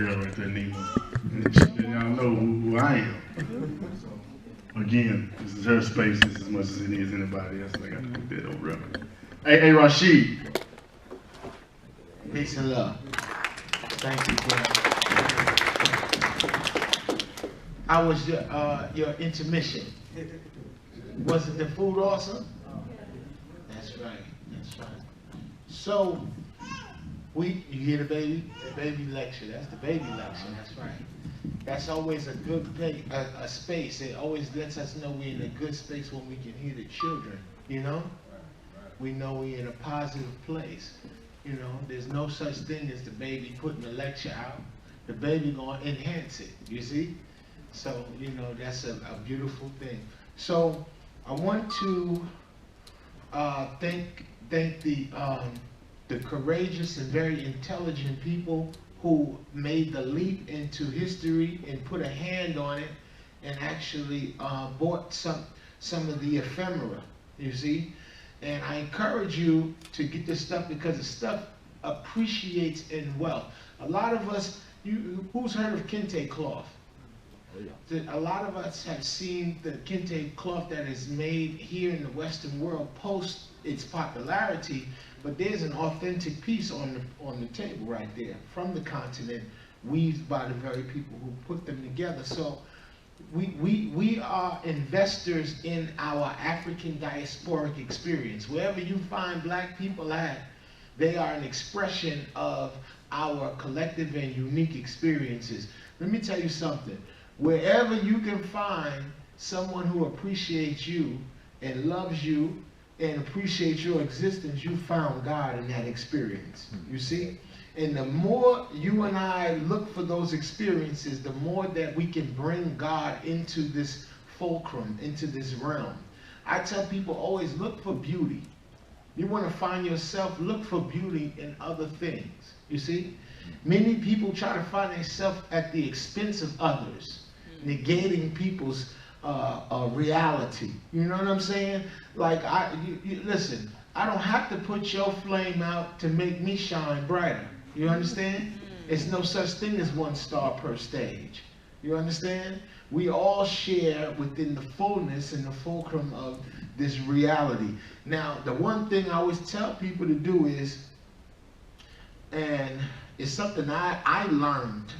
girl right there, Nemo. And y'all know who I am. So, again, this is her space just as much as it is anybody else. I got to put that on record. Hey, Rashid. Peace and love. Thank you, brother. How was your intermission? Was it the food awesome? That's right. That's right. So, you hear the baby? The baby lecture. That's the baby lecture. That's right. That's always a good a space. It always lets us know we're in a good space when we can hear the children. You know? We know we're in a positive place. You know, there's no such thing as the baby putting the lecture out. The baby gonna enhance it. You see? So, you know, that's a beautiful thing. So, I want to thank the courageous and very intelligent people who made the leap into history and put a hand on it and actually bought some of the ephemera, you see? And I encourage you to get this stuff because the stuff appreciates in wealth. A lot of us, who's heard of kente cloth? A lot of us have seen the kente cloth that is made here in the Western world post its popularity, but there's an authentic piece on the table right there from the continent, weaved by the very people who put them together. So we are investors in our African diasporic experience. Wherever you find black people at, they are an expression of our collective and unique experiences. Let me tell you something. Wherever you can find someone who appreciates you and loves you and appreciates your existence, you found God in that experience. You see? And the more you and I look for those experiences, the more that we can bring God into this fulcrum, into this realm. I tell people always look for beauty. You want to find yourself, look for beauty in other things. You see? Many people try to find themselves at the expense of others, negating people's reality. You know what I'm saying? Like, listen, I don't have to put your flame out to make me shine brighter. You understand? It's no such thing as one star per stage. You understand? We all share within the fullness and the fulcrum of this reality. Now, the one thing I always tell people to do is, and it's something I learned,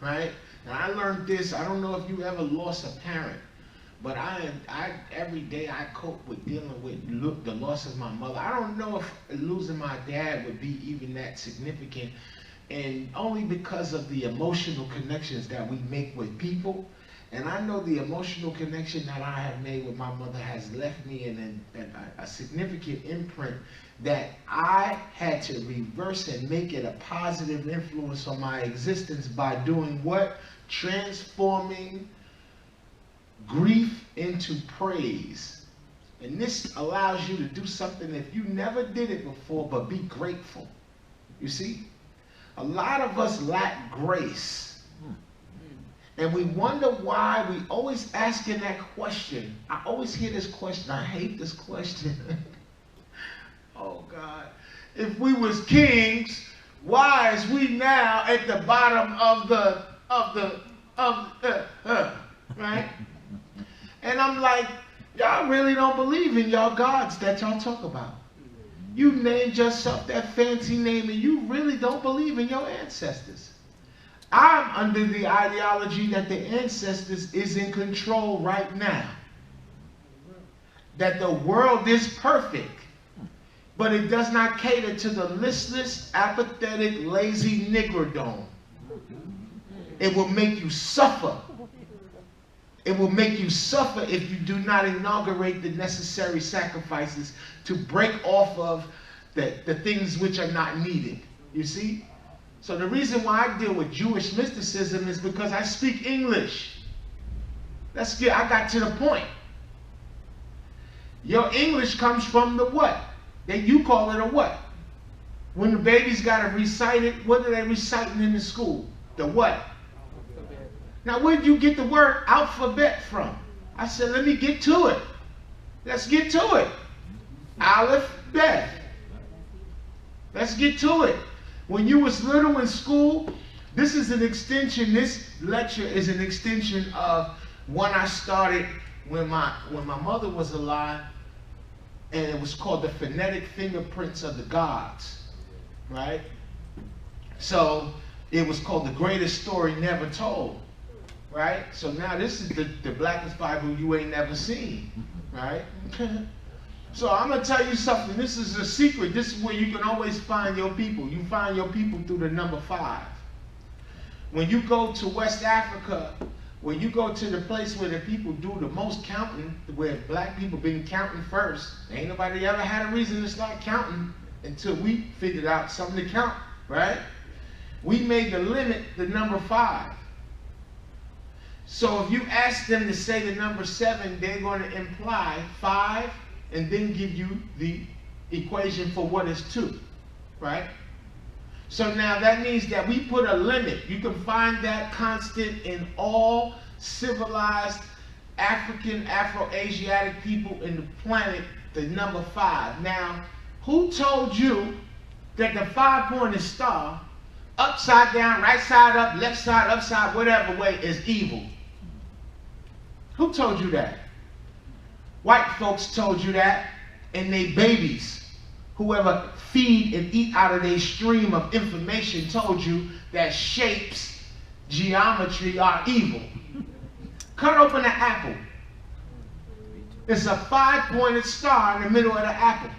right? And I learned this, I don't know if you ever lost a parent, but every day I cope with dealing with the loss of my mother. I don't know if losing my dad would be even that significant, and only because of the emotional connections that we make with people. And I know the emotional connection that I have made with my mother has left me in a significant imprint that I had to reverse and make it a positive influence on my existence by doing what? Transforming grief into praise. And this allows you to do something if you never did it before, but be grateful. You see? A lot of us lack grace. And we wonder why we always asking that question. I always hear this question. I hate this question. Oh God. If we was kings, why is we now at the bottom right? And I'm like, y'all really don't believe in y'all gods that y'all talk about. You named yourself that fancy name and you really don't believe in your ancestors. I'm under the ideology that the ancestors is in control right now. That the world is perfect, but it does not cater to the listless, apathetic, lazy Negrodome. It will make you suffer. It will make you suffer if you do not inaugurate the necessary sacrifices to break off of the things which are not needed. You see? So the reason why I deal with Jewish mysticism is because I speak English. I got to the point. Your English comes from the what? You call it a what? When the babies got to recite it, what are they reciting in the school? The what? Alphabet. Now where did you get the word alphabet from? I said, let me get to it. Let's get to it. Aleph, Bet. Let's get to it. When you was little in school, This is an extension, this lecture is an extension of when I started when my mother was alive, and it was called the Phonetic Fingerprints of the Gods, right? So it was called The Greatest Story Never Told, right? So now this is the Blackest Bible you ain't never seen, right? So I'm going to tell you something. This is a secret. This is where you can always find your people. You find your people through the number 5. When you go to West Africa, when you go to the place where the people do the most counting, where black people been counting first, ain't nobody ever had a reason to start counting until we figured out something to count, right? We made the limit the number 5. So if you ask them to say the number 7, they're going to imply 5 and then give you the equation for what is 2, right? So now that means that we put a limit. You can find that constant in all civilized African, Afro-Asiatic people in the planet, the number 5. Now, who told you that the 5-pointed star, upside down, right side up, left side, upside, whatever way, is evil? Who told you that? White folks told you that, and they babies, whoever feed and eat out of their stream of information, told you that shapes, geometry are evil. Cut open an apple. It's a 5-pointed star in the middle of the apple,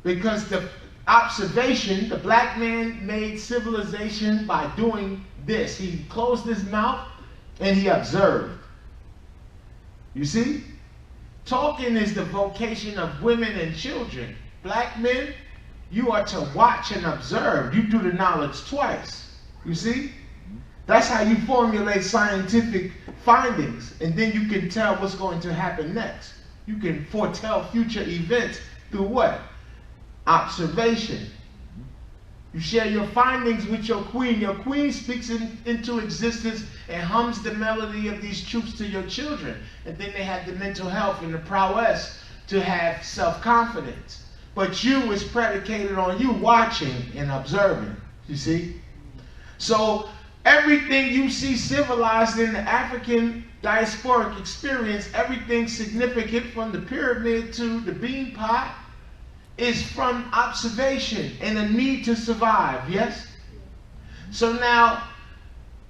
because the observation, the black man made civilization by doing this. He closed his mouth and he observed. You see? Talking is the vocation of women and children. Black men, you are to watch and observe. You do the knowledge twice. You see? That's how you formulate scientific findings, and then you can tell what's going to happen next. You can foretell future events through what? Observation. You share your findings with your queen. Your queen speaks into existence and hums the melody of these truths to your children. And then they have the mental health and the prowess to have self-confidence. But you is predicated on you watching and observing, you see? So everything you see civilized in the African diasporic experience, everything significant from the pyramid to the bean pot, is from observation and a need to survive, yes? So now,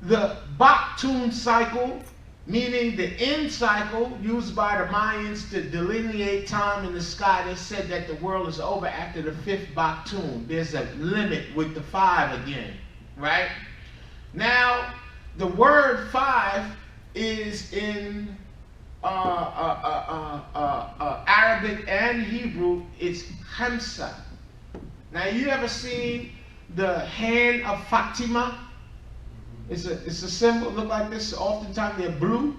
the Baktun cycle, meaning the end cycle used by the Mayans to delineate time in the sky, they said that the world is over after the 5th Baktun. There's a limit with the 5 again, right? Now, the word 5 is in Arabic and Hebrew. It's Hamsa. Now, you ever seen the hand of Fatima? It's a symbol, look like this. Oftentimes they're blue.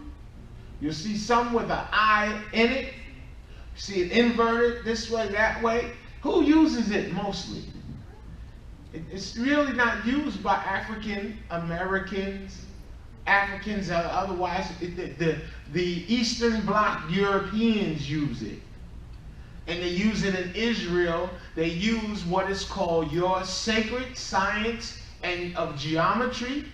You'll see some with an eye in it. You see it inverted this way, that way. Who uses it mostly? It's really not used by African Americans, Africans otherwise. The Eastern Bloc Europeans use it. And they use it in Israel. They use what is called your sacred science and of geometry,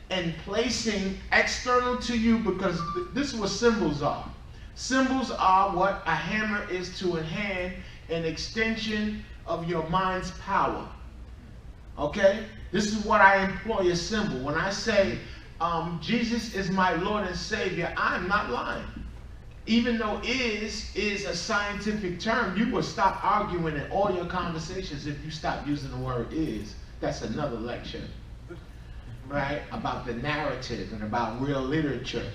and placing external to you, because this is what symbols are. Symbols are what a hammer is to a hand, an extension of your mind's power. Okay? This is what I employ a symbol. When I say, Jesus is my Lord and Savior, I'm not lying. Even though is a scientific term, you will stop arguing in all your conversations if you stop using the word is. That's another lecture, right? About the narrative and about real literature.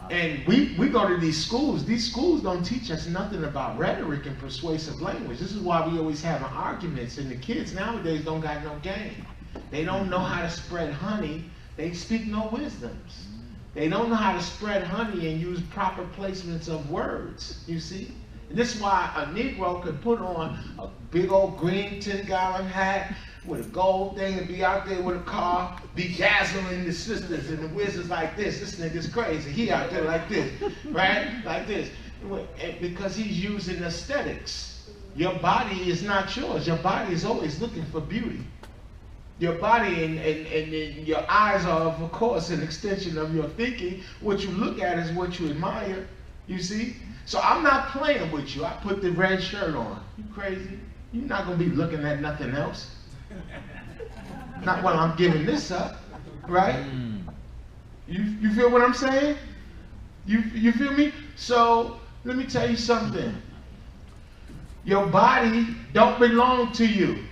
And we go to these schools. These schools don't teach us nothing about rhetoric and persuasive language. This is why we always have arguments, and the kids nowadays don't got no game. They don't know how to spread honey. They speak no wisdoms. They don't know how to spread honey and use proper placements of words, you see? And this is why a Negro could put on a big old green 10-gallon hat with a gold thing and be out there with a car, bedazzling the sisters and the wizards like this. This nigga's crazy. He out there like this, right? Like this. Because he's using aesthetics. Your body is not yours. Your body is always looking for beauty. your body and your eyes are, of course, an extension of your thinking. What you look at is what you admire, you see? So I'm not playing with you. I put the red shirt on. You crazy? You're not going to be looking at nothing else. Not while I'm giving this up, right? You feel what I'm saying? You feel me? So let me tell you something. Your body don't belong to you.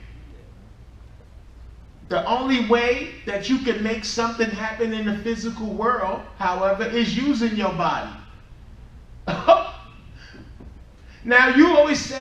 The only way that you can make something happen in the physical world, however, is using your body. Now you always say